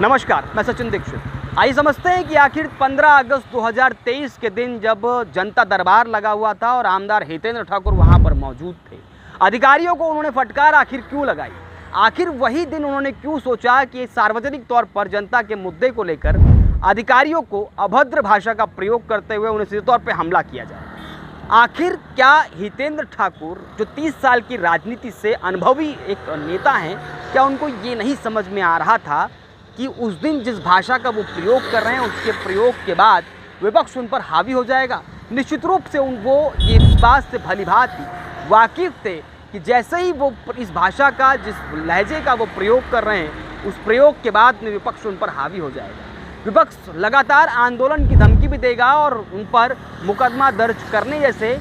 नमस्कार, मैं सचिन दीक्षित। आइए समझते हैं कि आखिर 15 अगस्त 2023 के दिन जब जनता दरबार लगा हुआ था और आमदार हितेंद्र ठाकुर वहां पर मौजूद थे, अधिकारियों को उन्होंने फटकार आखिर क्यों लगाई। आखिर वही दिन उन्होंने क्यों सोचा कि सार्वजनिक तौर पर जनता के मुद्दे को लेकर अधिकारियों को अभद्र भाषा का प्रयोग करते हुए उन्हें सीधे तौर पर हमला किया जाए। आखिर क्या हितेंद्र ठाकुर जो 30 साल की राजनीति से अनुभवी एक नेता हैं, क्या उनको ये नहीं समझ में आ रहा था कि उस दिन जिस भाषा का वो प्रयोग कर रहे हैं उसके प्रयोग के बाद विपक्ष उन पर हावी हो जाएगा। निश्चित रूप से वो ये इस बात से भलीभांति वाकिफ थे कि जैसे ही वो इस भाषा का जिस लहजे का वो प्रयोग कर रहे हैं उस प्रयोग के बाद में विपक्ष उन पर हावी हो जाएगा। विपक्ष लगातार आंदोलन की धमकी भी देगा और उन पर मुकदमा दर्ज करने जैसे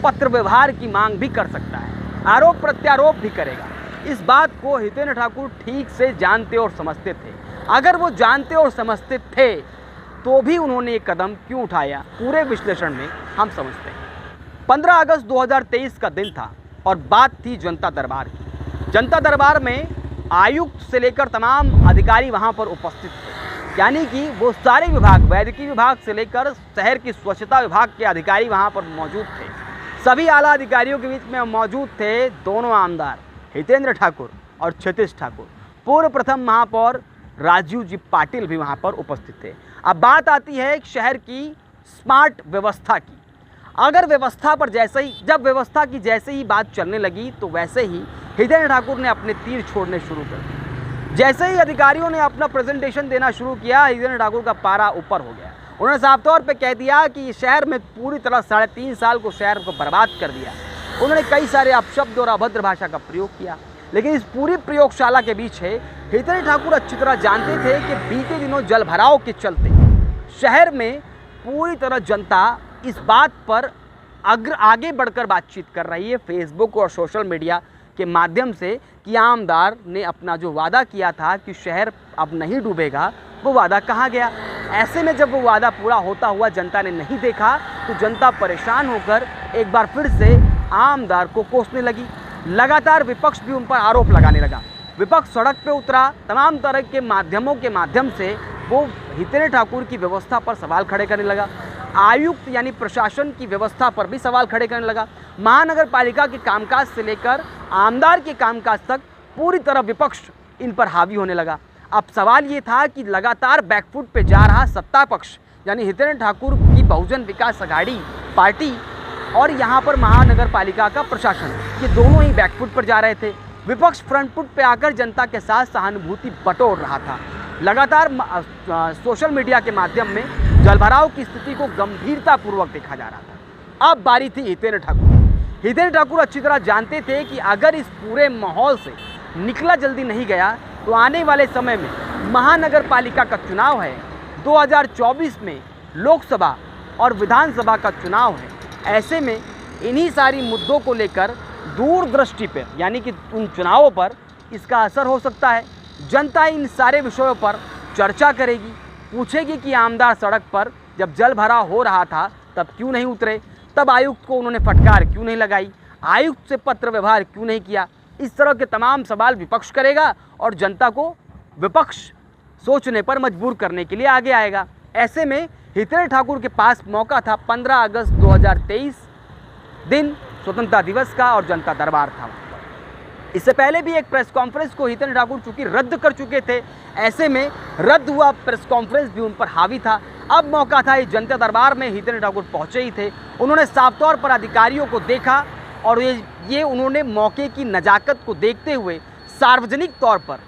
पत्र व्यवहार की मांग भी कर सकता है, आरोप प्रत्यारोप भी करेगा। इस बात को हितेंद्र ठाकुर ठीक से जानते और समझते थे। अगर वो जानते और समझते थे तो भी उन्होंने एक कदम क्यों उठाया, पूरे विश्लेषण में हम समझते हैं। 15 अगस्त 2023 का दिन था और बात थी जनता दरबार की। जनता दरबार में आयुक्त से लेकर तमाम अधिकारी वहां पर उपस्थित थे, यानी कि वो सारे विभाग, वैद्यकीय विभाग से लेकर शहर की स्वच्छता विभाग के अधिकारी वहां पर मौजूद थे। सभी आला अधिकारियों के बीच में मौजूद थे दोनों आमदार हितेंद्र ठाकुर और क्षितिज ठाकुर। पूर्व प्रथम महापौर राजीव जी पाटिल भी वहां पर उपस्थित थे। अब बात आती है एक शहर की स्मार्ट व्यवस्था की। अगर व्यवस्था पर जब व्यवस्था की जैसे ही बात चलने लगी तो वैसे ही हितेंद्र ठाकुर ने अपने तीर छोड़ने शुरू कर दिए। जैसे ही अधिकारियों ने अपना प्रेजेंटेशन देना शुरू किया, हितेंद्र ठाकुर का पारा ऊपर हो गया। उन्होंने साफ तौर पर कह दिया कि शहर में पूरी तरह 3.5 साल को शहर को बर्बाद कर दिया। उन्होंने कई सारे अपशब्द और अभद्र भाषा का प्रयोग किया। लेकिन इस पूरी प्रयोगशाला के बीच है हितेंद्र ठाकुर अच्छी तरह जानते थे कि बीते दिनों जलभराव के चलते शहर में पूरी तरह जनता इस बात पर आगे बढ़कर बातचीत कर रही है फेसबुक और सोशल मीडिया के माध्यम से कि आमदार ने अपना जो वादा किया था कि शहर अब नहीं डूबेगा, वो वादा कहाँ गया। ऐसे में जब वो वादा पूरा होता हुआ जनता ने नहीं देखा तो जनता परेशान होकर एक बार फिर से आमदार को कोसने लगी। लगातार विपक्ष भी उन पर आरोप लगाने लगा। विपक्ष सड़क पे उतरा, तमाम तरह के माध्यमों के माध्यम से वो हितेंद्र ठाकुर की व्यवस्था पर सवाल खड़े करने लगा। आयुक्त यानी प्रशासन की व्यवस्था पर भी सवाल खड़े करने लगा। महानगर पालिका के कामकाज से लेकर आमदार के कामकाज तक पूरी तरह विपक्ष इन पर हावी होने लगा। अब सवाल ये था कि लगातार बैकफुट पे जा रहा सत्ता पक्ष यानी हितेंद्र ठाकुर की बहुजन विकास अघाड़ी पार्टी और यहाँ पर महानगर पालिका का प्रशासन, ये दोनों ही बैकफुट पर जा रहे थे। विपक्ष फ्रंट फुट पे आकर जनता के साथ सहानुभूति बटोर रहा था। लगातार सोशल मीडिया के माध्यम में जलभराव की स्थिति को गंभीरतापूर्वक देखा जा रहा था। अब बारी थी हितेंद्र ठाकुर। हितेंद्र ठाकुर अच्छी तरह जानते थे कि अगर इस पूरे माहौल से निकला जल्दी नहीं गया तो आने वाले समय में महानगर पालिका का चुनाव है, 2024 में लोकसभा और विधानसभा का चुनाव है। ऐसे में इन्हीं सारी मुद्दों को लेकर दूरदृष्टि पर यानी कि उन चुनावों पर इसका असर हो सकता है। जनता इन सारे विषयों पर चर्चा करेगी, पूछेगी कि आमदार सड़क पर जब जल भराव हो रहा था तब क्यों नहीं उतरे, तब आयुक्त को उन्होंने फटकार क्यों नहीं लगाई, आयुक्त से पत्र व्यवहार क्यों नहीं किया। इस तरह के तमाम सवाल विपक्ष करेगा और जनता को विपक्ष सोचने पर मजबूर करने के लिए आगे आएगा। ऐसे में हितेंद्र ठाकुर के पास मौका था 15 अगस्त 2023 दिन स्वतंत्रता दिवस का और जनता दरबार था। इससे पहले भी एक प्रेस कॉन्फ्रेंस को हितेंद्र ठाकुर चूंकि रद्द कर चुके थे, ऐसे में रद्द हुआ प्रेस कॉन्फ्रेंस भी उन पर हावी था। अब मौका था, इस जनता दरबार में हितेंद्र ठाकुर पहुंचे ही थे। उन्होंने साफ तौर पर अधिकारियों को देखा और ये उन्होंने मौके की नज़ाकत को देखते हुए सार्वजनिक तौर पर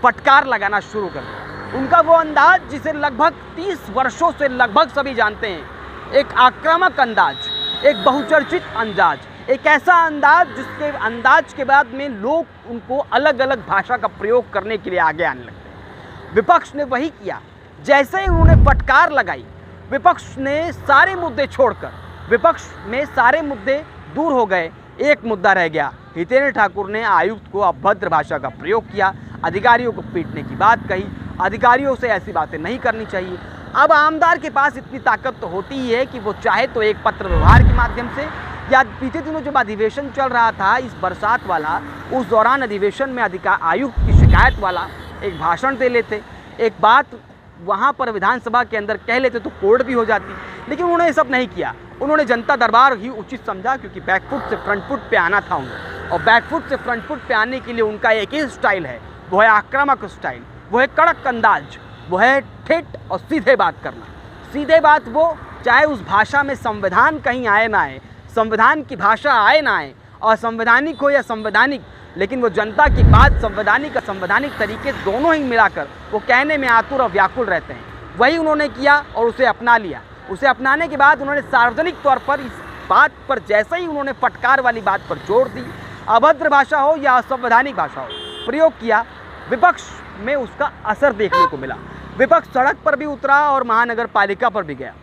फटकार लगाना शुरू कर दिया। उनका वो अंदाज जिसे लगभग 30 वर्षों से लगभग सभी जानते हैं, एक आक्रामक अंदाज, एक बहुचर्चित अंदाज, एक ऐसा अंदाज जिसके अंदाज के बाद में लोग उनको अलग अलग भाषा का प्रयोग करने के लिए आगे आने लगते हैं। विपक्ष ने वही किया। जैसे ही उन्होंने फटकार लगाई, विपक्ष ने सारे मुद्दे छोड़कर, विपक्ष में सारे मुद्दे दूर हो गए। एक मुद्दा रह गया। हितेंद्र ठाकुर ने आयुक्त को अभद्र भाषा का प्रयोग किया, अधिकारियों को पीटने की बात कही। अधिकारियों से ऐसी बातें नहीं करनी चाहिए। अब आमदार के पास इतनी ताकत तो होती ही है कि वो चाहे तो एक पत्र व्यवहार के माध्यम से, या बीते दिनों जब अधिवेशन चल रहा था इस बरसात वाला, उस दौरान अधिवेशन में आयुक्त की शिकायत वाला एक भाषण दे लेते, एक बात वहाँ पर विधानसभा के अंदर कह लेते तो कोर्ट भी हो जाती, लेकिन उन्होंने ये सब नहीं किया। उन्होंने जनता दरबार ही उचित समझा, क्योंकि बैकफुट से फ्रंट फुट पे आना था उन्हें, और बैकफुट से फ्रंट फुट पे आने के लिए उनका एक ही स्टाइल है, वो है आक्रामक स्टाइल, वो है कड़क अंदाज, वो है ठेठ और सीधे बात करना। सीधे बात वो, चाहे उस भाषा में संविधान कहीं आए ना आए, संविधान की भाषा आए ना आए, असंवैधानिक हो या संवैधानिक, लेकिन वो जनता की बात संवैधानिक असंवैधानिक तरीके दोनों ही मिलाकर वो कहने में आतुर और व्याकुल रहते हैं। वही उन्होंने किया और उसे अपना लिया। उसे अपनाने के बाद उन्होंने सार्वजनिक तौर पर इस बात पर, जैसे ही उन्होंने फटकार वाली बात पर जोर दी, अभद्र भाषा हो या असंवैधानिक भाषा हो, प्रयोग किया, विपक्ष में उसका असर देखने को मिला। विपक्ष सड़क पर भी उतरा और महानगर पालिका पर भी गया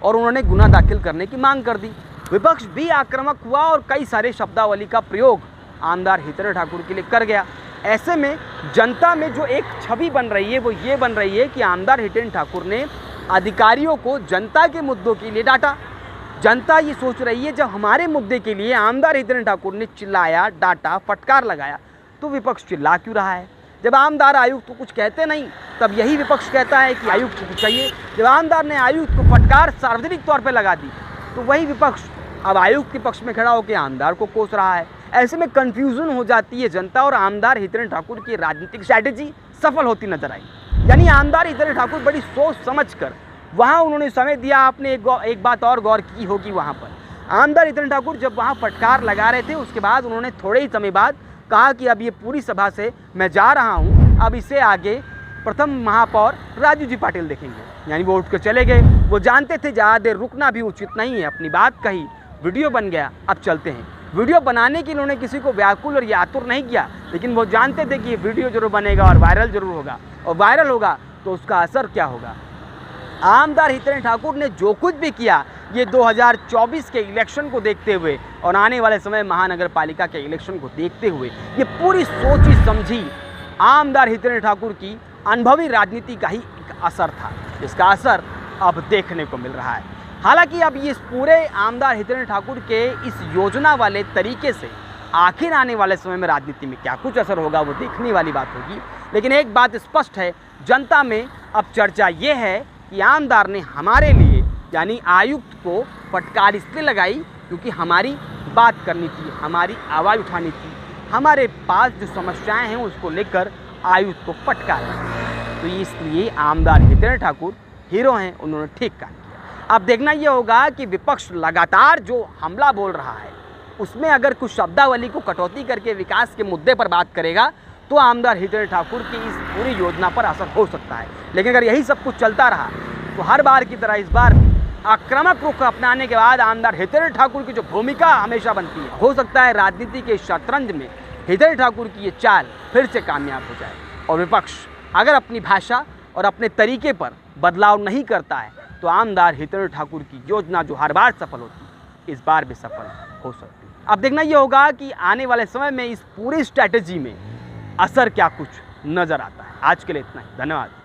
और उन्होंने गुना दाखिल करने की मांग कर दी। विपक्ष भी आक्रामक हुआ और कई सारे शब्दावली का प्रयोग आमदार हितेंद्र ठाकुर के लिए कर गया। ऐसे में जनता में जो एक छवि बन रही है वो ये बन रही है कि आमदार हितेंद्र ठाकुर ने अधिकारियों को जनता के मुद्दों के लिए डांटा। जनता ये सोच रही है, जब हमारे मुद्दे के लिए आमदार हितेंद्र ठाकुर ने चिल्लाया, डांटा, फटकार लगाया, तो विपक्ष चिल्ला क्यों रहा है? जब आमदार आयुक्त को कुछ कहते नहीं, तब यही विपक्ष कहता है कि आयुक्त को कुछ चाहिए। जब आमदार ने आयुक्त को फटकार सार्वजनिक तौर पर लगा दी, तो वही विपक्ष अब आयुक्त के पक्ष में खड़ा होकर आमदार को कोस रहा है। ऐसे में कंफ्यूजन हो जाती है जनता, और आमदार हितेंद्र ठाकुर की राजनीतिक स्ट्रैटेजी सफल होती नजर आई। यानी आमदार हितेंद्र ठाकुर बड़ी सोच समझकर वहाँ उन्होंने समय दिया। आपने एक बात और गौर की होगी, वहाँ पर आमदार हितेंद्र ठाकुर जब वहाँ फटकार लगा रहे थे, उसके बाद उन्होंने थोड़े ही समय बाद कहा कि अब ये पूरी सभा से मैं जा रहा हूँ, अब इसे आगे प्रथम महापौर राजू जी पाटिल देखेंगे। यानी वो उठ कर चले गए। वो जानते थे ज़्यादा देर रुकना भी उचित नहीं है, अपनी बात कही, वीडियो बन गया, अब चलते हैं। वीडियो बनाने के लिए उन्होंने किसी को व्याकुल और यातुर नहीं किया, लेकिन वो जानते थे कि ये वीडियो जरूर बनेगा और वायरल जरूर होगा, और वायरल होगा तो उसका असर क्या होगा। आमदार हितेंद्र ठाकुर ने जो कुछ भी किया, ये 2024 के इलेक्शन को देखते हुए और आने वाले समय महानगर पालिका के इलेक्शन को देखते हुए, ये पूरी सोची समझी आमदार हितेंद्र ठाकुर की अनुभवी राजनीति का ही एक असर था, जिसका असर अब देखने को मिल रहा है। हालांकि अब ये पूरे आमदार हितेंद्र ठाकुर के इस योजना वाले तरीके से आखिर आने वाले समय में राजनीति में क्या कुछ असर होगा, वो देखने वाली बात होगी। लेकिन एक बात स्पष्ट है, जनता में अब चर्चा ये है कि आमदार ने हमारे लिए, यानी आयुक्त को फटकार इसलिए लगाई क्योंकि हमारी बात करनी थी, हमारी आवाज़ उठानी थी, हमारे पास जो समस्याएं हैं उसको लेकर आयुक्त को फटकारा। तो इसलिए आमदार हितेंद्र ठाकुर हीरो हैं, उन्होंने ठीक काम किया। अब देखना ये होगा कि विपक्ष लगातार जो हमला बोल रहा है, उसमें अगर कुछ शब्दावली को कटौती करके विकास के मुद्दे पर बात करेगा, तो आमदार हितेंद्र ठाकुर की इस पूरी योजना पर असर हो सकता है। लेकिन अगर यही सब कुछ चलता रहा, तो हर बार की तरह इस बार आक्रामक रुख अपनाने के बाद आमदार हितेंद्र ठाकुर की जो भूमिका हमेशा बनती है, हो सकता है राजनीति के शतरंज में हितेंद्र ठाकुर की ये चाल फिर से कामयाब हो जाए, और विपक्ष अगर अपनी भाषा और अपने तरीके पर बदलाव नहीं करता है, तो आमदार हितेंद्र ठाकुर की योजना जो हर बार सफल होती, इस बार भी सफल हो सकती है। अब देखना ये होगा कि आने वाले समय में इस पूरी स्ट्रैटेजी में असर क्या कुछ नज़र आता है। आज के लिए इतना ही, धन्यवाद।